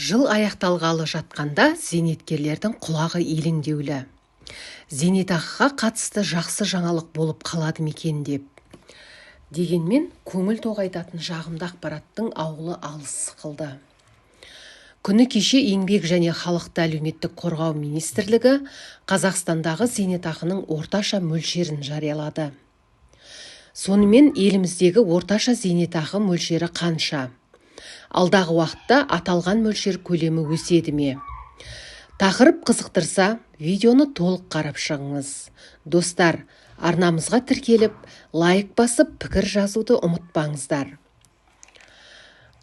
Жыл аяқталғалы жатқанда зейнеткерлердің құлағы елеңдеулі. Зейнетақыға қатысты жақсы жаңалық болып қалады мекен деп. Дегенмен көңіл тоғайтатын жағымды ақпараттың аулы алыс қылды. Күні кеше Еңбек және халықты әлеуметтік қорғау министрлігі Қазақстандағы зейнетақының орташа мөлшерін жариялады. Сонымен еліміздегі орташа зейнетақы мөлшері қанша? Алдағы уақытта аталған мөлшер көлемі өседі ме? Тақырып қызықтырса, видеоны толық қарап шығыңыз. Достар, арнамызға тіркеліп, лайк басып, пікір жазуды ұмытпаңыздар.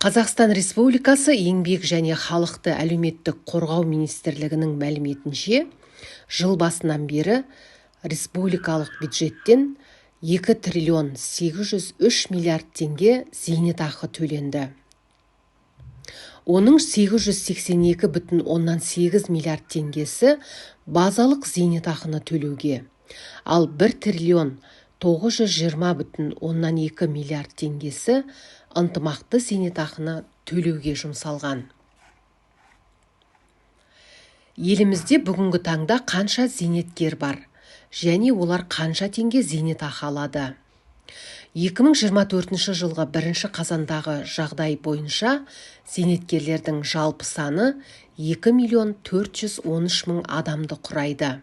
Қазақстан Республикасы Еңбек және халықты әлеуметтік қорғау министрлігінің мәліметінше, жыл басынан бері республикалық бюджеттен 2 триллион 803 миллиард теңге зейнетақы төленді. Оның 882,8 миллиард теңгесі базалық зейнетақыны төлеуге, ал 1 триллион 920,2 миллиард теңгесі ынтымақты зейнетақыны төлеуге жұмсалған. Елімізде бүгінгі таңда қанша зейнеткер бар, және олар қанша теңге зейнетақы алады? 2024 жылғы 1 қазандағы жағдай бойынша зейнеткерлердің жалпы саны 2 миллион 413 мың адамды құрайды.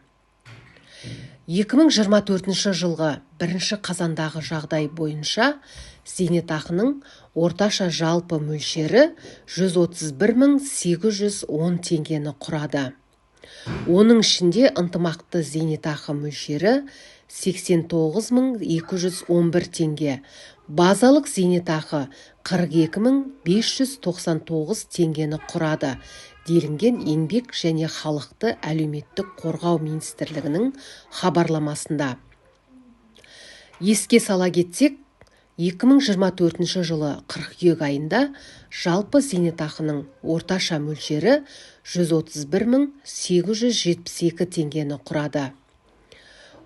2024 жылғы 1 қазандағы жағдай бойынша зейнетақының орташа жалпы мөлшері 131.810 теңгені құрады. Оның ішінде ынтымақты зейнетақы мөлшері 89.211 теңге, базалық зейнетақы 42.599 теңгені құрады, делінген Еңбек және халықты әлеуметтік қорғау министрлігінің хабарламасында. Еске сала кетсек, 2024 жылы қыркүйек айында жалпы зейнетақының орташа мөлшері 131.872 теңгені құрады.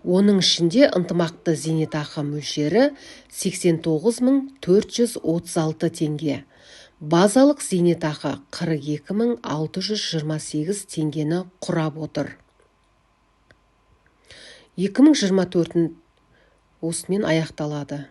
Оның ішінде ынтымақты зейнетақы мөлшері 89.436 теңге, базалық зейнетақы 42.628 теңгені құрап отыр. 2024 осымен аяқталады.